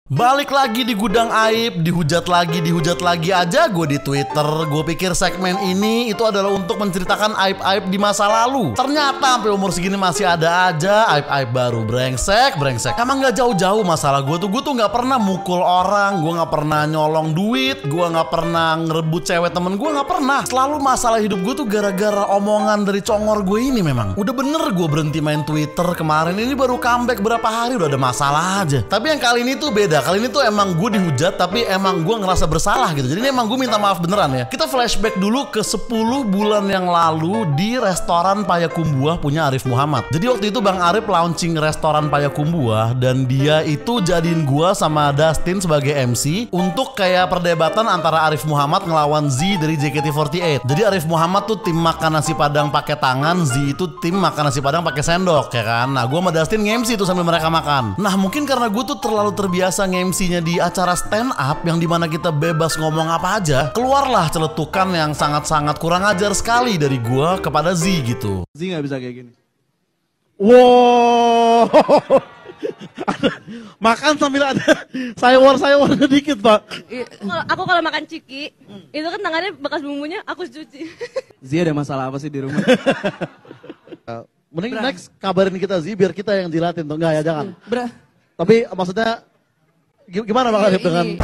Balik lagi di gudang aib, dihujat lagi aja gue di Twitter. Gue pikir segmen ini itu adalah untuk menceritakan aib-aib di masa lalu. Ternyata sampai umur segini masih ada aja aib-aib baru. Brengsek. Emang gak jauh-jauh masalah gue tuh gak pernah mukul orang, gue gak pernah nyolong duit, gue gak pernah ngerebut cewek temen gue, gak pernah. Selalu masalah hidup gue tuh gara-gara omongan dari congor gue ini memang. Udah bener gue berhenti main Twitter kemarin, ini baru comeback berapa hari udah ada masalah aja. Tapi yang kali ini tuh beda. Kali ini tuh emang gue dihujat, tapi emang gue ngerasa bersalah gitu. Jadi ini emang gue minta maaf beneran ya. Kita flashback dulu ke 10 bulan yang lalu di restoran Payakumbuh punya Arif Muhammad. Jadi waktu itu Bang Arif launching restoran Payakumbuh, dan dia itu jadiin gue sama Dustin sebagai MC untuk kayak perdebatan antara Arif Muhammad ngelawan Z dari JKT48. Jadi Arif Muhammad tuh tim makan nasi padang pakai tangan, Z itu tim makan nasi padang pakai sendok ya kan. Nah gue sama Dustin nge-MC tuh sambil mereka makan. Nah mungkin karena gue tuh terlalu terbiasa nge-MC-nya di acara stand up yang dimana kita bebas ngomong apa aja, keluarlah celetukan yang sangat-sangat kurang ajar sekali dari gue kepada Z gitu. Z nggak bisa kayak gini. Wow. Makan sambil ada sayur-sayurnya dikit, Pak. Aku kalau makan ciki, itu kan tangannya bekas bumbunya aku cuci. Z ada masalah apa sih di rumah? Mending next kabarin kita Z biar kita yang jilatin tuh. Enggak ya, jangan. Tapi maksudnya gimana Bang Arif dengan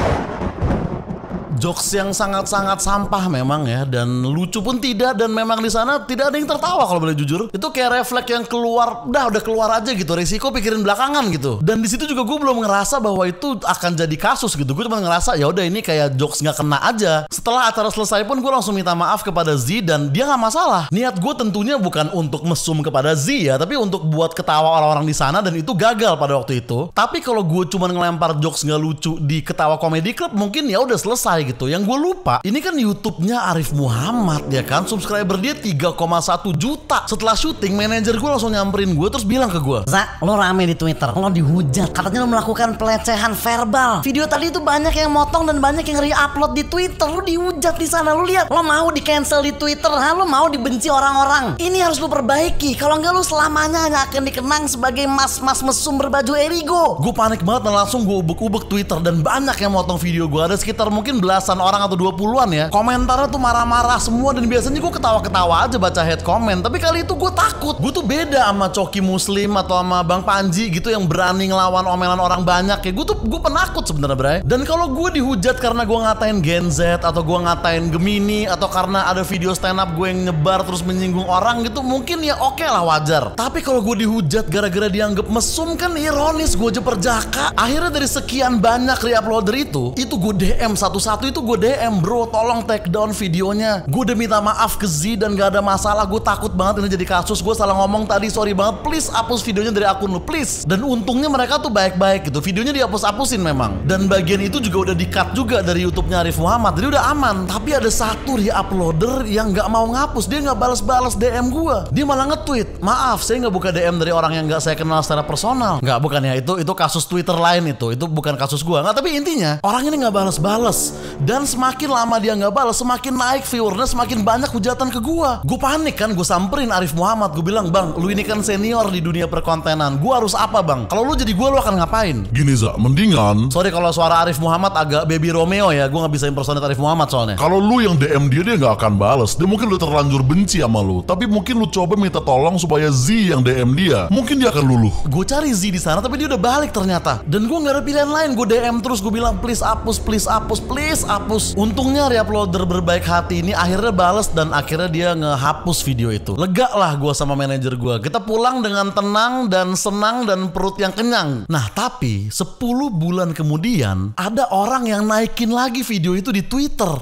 jokes yang sangat-sangat sampah memang ya, dan lucu pun tidak, dan memang di sana tidak ada yang tertawa kalau boleh jujur. Itu kayak refleks yang keluar, udah keluar aja gitu, resiko pikirin belakangan gitu. Dan di situ juga gue belum ngerasa bahwa itu akan jadi kasus gitu. Gue cuma ngerasa ya udah ini kayak jokes nggak kena aja. Setelah acara selesai pun gue langsung minta maaf kepada Z, dan dia nggak masalah. Niat gue tentunya bukan untuk mesum kepada Z ya, tapi untuk buat ketawa orang-orang di sana, dan itu gagal pada waktu itu. Tapi kalau gue cuma ngelempar jokes nggak lucu di Ketawa Comedy Club, mungkin ya udah selesai gitu. Yang gue lupa, ini kan YouTube-nya Arif Muhammad ya kan, subscriber dia 3,1 juta. Setelah syuting, manajer gue langsung nyamperin gue terus bilang ke gue, "Za, lo rame di Twitter, lo dihujat, katanya lo melakukan pelecehan verbal. Video tadi itu banyak yang motong dan banyak yang re-upload di Twitter. Lo dihujat di sana, lo lihat, lo mau di-cancel di Twitter, lo mau dibenci orang-orang. Ini harus lo perbaiki, kalau enggak lo selamanya hanya akan dikenang sebagai mas-mas mesum berbaju Erigo." Gue panik banget dan langsung gue ubek-ubek Twitter, dan banyak yang motong video gue. Ada sekitar mungkin belasan orang atau 20-an ya. Komentarnya tuh marah-marah semua, dan biasanya gue ketawa-ketawa aja baca head comment. Tapi kali itu gue takut. Gue tuh beda sama Coki Muslim atau sama Bang Panji gitu yang berani ngelawan omelan orang banyak ya. Gue penakut sebenarnya, Bray. Dan kalau gue dihujat karena gue ngatain Gen Z atau gue ngatain Gemini, atau karena ada video stand up gue yang nyebar terus menyinggung orang gitu, mungkin ya oke lah, wajar. Tapi kalau gue dihujat gara-gara dianggap mesum, kan ironis, gue aja perjaka. Akhirnya dari sekian banyak re-uploader itu gue DM satu-satu, itu gue DM, "Bro tolong take down videonya." Gue udah minta maaf ke Z dan gak ada masalah. Gue takut banget ini jadi kasus. Gue salah ngomong tadi, sorry banget, please hapus videonya dari akun lu, please. Dan untungnya mereka tuh baik-baik gitu, videonya dihapus-hapusin memang. Dan bagian itu juga udah di-cut juga dari YouTube-nya Arif Muhammad, jadi udah aman. Tapi ada satu re-uploader yang gak mau ngapus. Dia gak balas-balas DM gue. Dia malah nge-tweet, "Maaf, saya gak buka DM dari orang yang gak saya kenal secara personal." Gak, bukan ya, itu kasus Twitter lain itu bukan kasus gue. Nggak, tapi intinya orang ini gak balas-balas. Dan semakin lama dia nggak balas, semakin naik viewernya, semakin banyak hujatan ke gua. Gue panik kan, gue samperin Arif Muhammad, gue bilang, "Bang, lu ini kan senior di dunia perkontenan, gue harus apa bang? Kalau lu jadi gue, lu akan ngapain?" Gini Za, mendingan Sorry kalau suara Arif Muhammad agak Baby Romeo ya, gue nggak bisa impersonate Arif Muhammad soalnya. kalau lu yang DM dia nggak akan balas. Dia mungkin lu terlanjur benci sama lu, tapi mungkin lu coba minta tolong supaya Z yang DM dia, mungkin dia akan luluh. Gue cari Z di sana, tapi dia udah balik ternyata. Dan gue nggak ada pilihan lain, gue DM terus, gue bilang, "Please hapus, please hapus, please hapus." Untungnya re-uploader berbaik hati ini akhirnya bales, dan akhirnya dia ngehapus video itu. Lega lah gue sama manajer gue. Kita pulang dengan tenang dan senang dan perut yang kenyang. Nah tapi 10 bulan kemudian ada orang yang naikin lagi video itu di Twitter.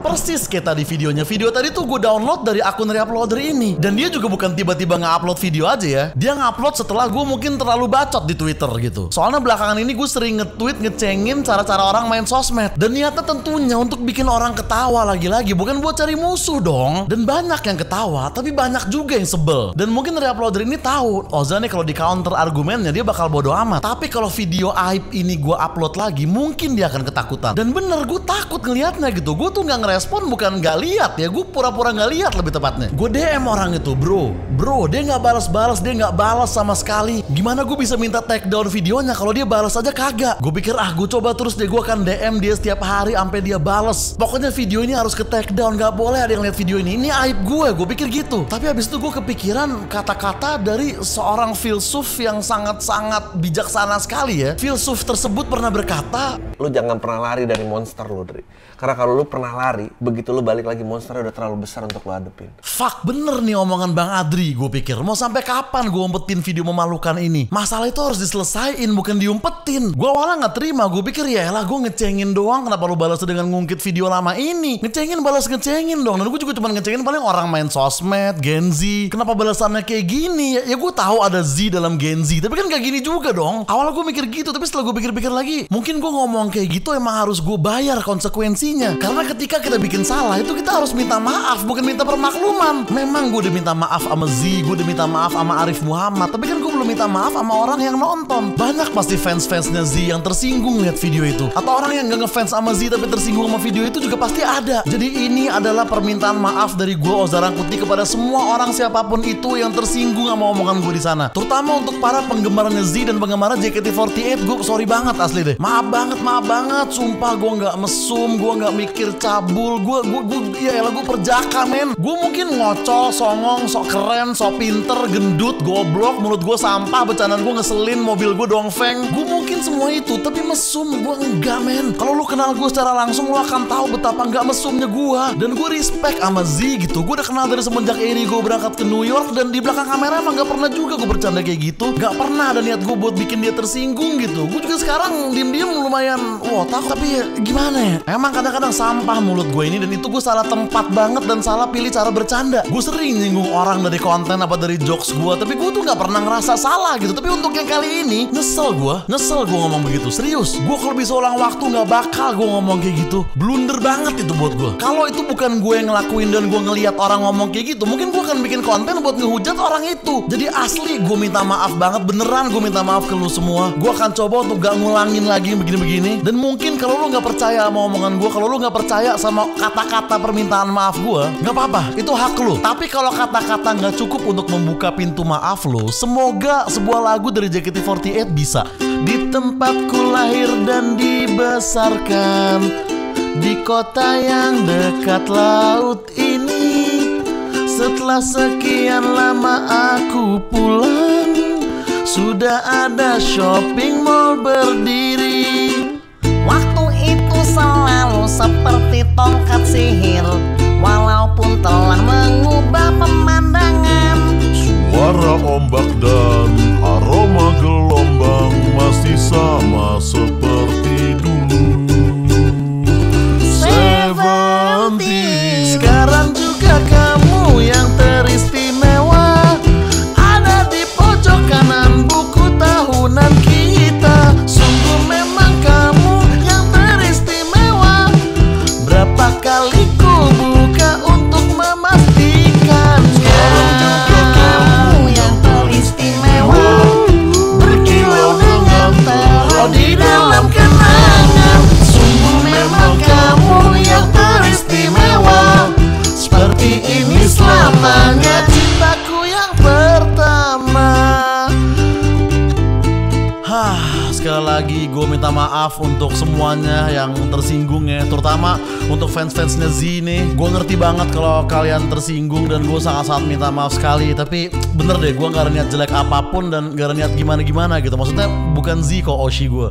Persis kayak tadi videonya. Video tadi tuh gue download dari akun re-uploader ini. Dan dia juga bukan tiba-tiba nge-upload video aja ya. Dia nge-upload setelah gue mungkin terlalu bacot di Twitter gitu. Soalnya belakangan ini gue sering nge-tweet ngecengin cara-cara orang main sosmed. Dan niatnya tentunya untuk bikin orang ketawa lagi-lagi, bukan buat cari musuh dong. Dan banyak yang ketawa, tapi banyak juga yang sebel. Dan mungkin re-uploader ini tahu, Oza nih kalau di counter argumennya dia bakal bodo amat. Tapi kalau video aib ini gue upload lagi, mungkin dia akan ketakutan. Dan bener, gue takut ngeliatnya gitu. Gue tuh gak ngerespon bukan nggak lihat ya, gue pura-pura nggak lihat lebih tepatnya. Gue DM orang itu, bro, dia nggak balas-balas, dia nggak balas sama sekali. Gimana gue bisa minta take down videonya kalau dia balas aja kagak? Gue pikir gue coba terus deh, gue akan DM dia setiap hari sampai dia balas. Pokoknya video ini harus ke take down, nggak boleh ada yang lihat video ini aib gue pikir gitu. Tapi habis itu gue kepikiran kata-kata dari seorang filsuf yang sangat-sangat bijaksana sekali ya. Filsuf tersebut pernah berkata, lu jangan pernah lari dari monster lu, Dri. Karena kalau lu pernah lari, begitu lu balik lagi monsternya udah terlalu besar untuk lu hadepin. fuck bener nih omongan Bang Adri. Gue pikir mau sampai kapan gue umpetin video memalukan ini? Masalah itu harus diselesaiin, bukan diumpetin. Gue awalnya nggak terima, gue pikir ya elah gue ngecengin doang, kenapa lu balas dengan ngungkit video lama ini? Ngecengin balas ngecengin dong. Dan gue juga cuma ngecengin paling orang main sosmed, Gen Z. Kenapa balasannya kayak gini? Ya gue tahu ada Z dalam Gen Z, tapi kan gak gini juga dong. Awalnya gue mikir gitu, tapi setelah gue pikir-pikir lagi, mungkin gue ngomong kayak gitu emang harus gue bayar konsekuensinya. Karena ketika kita bikin salah itu kita harus minta maaf, bukan minta permakluman. Memang gue udah minta maaf sama Z, gue udah minta maaf sama Arif Muhammad, tapi kan gue belum minta maaf sama orang yang nonton. Banyak pasti fans-fansnya Z yang tersinggung lihat video itu, atau orang yang gak ngefans sama Z tapi tersinggung sama video itu juga pasti ada. Jadi ini adalah permintaan maaf dari gue, Oza Rangkuti, kepada semua orang siapapun itu yang tersinggung sama omongan gue di sana. Terutama untuk para penggemarnya Z dan penggemar JKT48, gue sorry banget asli deh. Maaf banget, sumpah gue nggak mesum, gue nggak mikir cabul, gue ya elah gue perjaka men. Gue mungkin ngocol, songong, sok keren, sok pinter, gendut, goblok, mulut gue sampah, bercandaan gue ngeselin, mobil gue dongfeng. Gue mungkin semua itu, tapi mesum gue enggak men. Kalau lu kenal gue secara langsung, lu akan tahu betapa nggak mesumnya gue. Dan gue respect sama Z gitu. Gue udah kenal dari semenjak Eri gue berangkat ke New York, dan di belakang kamera emang gak pernah juga gue bercanda kayak gitu. Gak pernah ada niat gue buat bikin dia tersinggung gitu. Gue juga sekarang diem-diem lumayan takut, tapi ya, gimana ya? Emang kadang-kadang sampah mulut gue ini, dan itu gue salah tempat banget dan salah pilih cara bercanda. Gue sering nyinggung orang dari konten apa dari jokes gue, tapi gue tuh gak pernah ngerasa salah gitu. Tapi untuk yang kali ini nyesel gue ngomong begitu. Serius, gue kalau bisa ulang waktu gak bakal gue ngomong kayak gitu. Blunder banget itu buat gue. Kalau itu bukan gue yang ngelakuin dan gue ngelihat orang ngomong kayak gitu, mungkin gue akan bikin konten buat ngehujat orang itu. Jadi asli gue minta maaf banget, beneran gue minta maaf ke lu semua. Gue akan coba untuk gak ngulangin lagi begini-begini. Dan mungkin kalau lu gak percaya sama omongan gue, kalau lu gak percaya sama kata-kata permintaan maaf gue, gak apa-apa, itu hak lu. Tapi kalau kata-kata gak cukup untuk membuka pintu maaf lu, semoga sebuah lagu dari JKT48 bisa. Di tempatku lahir dan dibesarkan, di kota yang dekat laut ini, setelah sekian lama aku pulang, sudah ada shopping mall berdiri. Waktu itu selalu seperti tongkat sihir, walaupun telah mengubah pemandangan. Suara ombak dan aroma gelombang masih sama seperti dulu. Seventeen. Sekarang juga kamu yang teristimewa, ada di pojok kanan buku tahunan kita. Sungguh memang kamu yang teristimewa. Berapa kali ku buka untuk memastikannya. Kamu yang teristimewa, berkilau dengan terang di dalam kenangan. Sungguh memang kamu yang teristimewa. Seperti ini selamanya cintaku yang pertama. Sekali lagi gue minta maaf untuk semuanya yang tersinggung ya, terutama untuk fans-fansnya Z nih. Gue ngerti banget kalau kalian tersinggung dan gue sangat-sangat minta maaf sekali. Tapi bener deh, gue gak ada niat jelek apapun dan gak ada niat gimana-gimana gitu. Maksudnya bukan Z kok Oshi gue.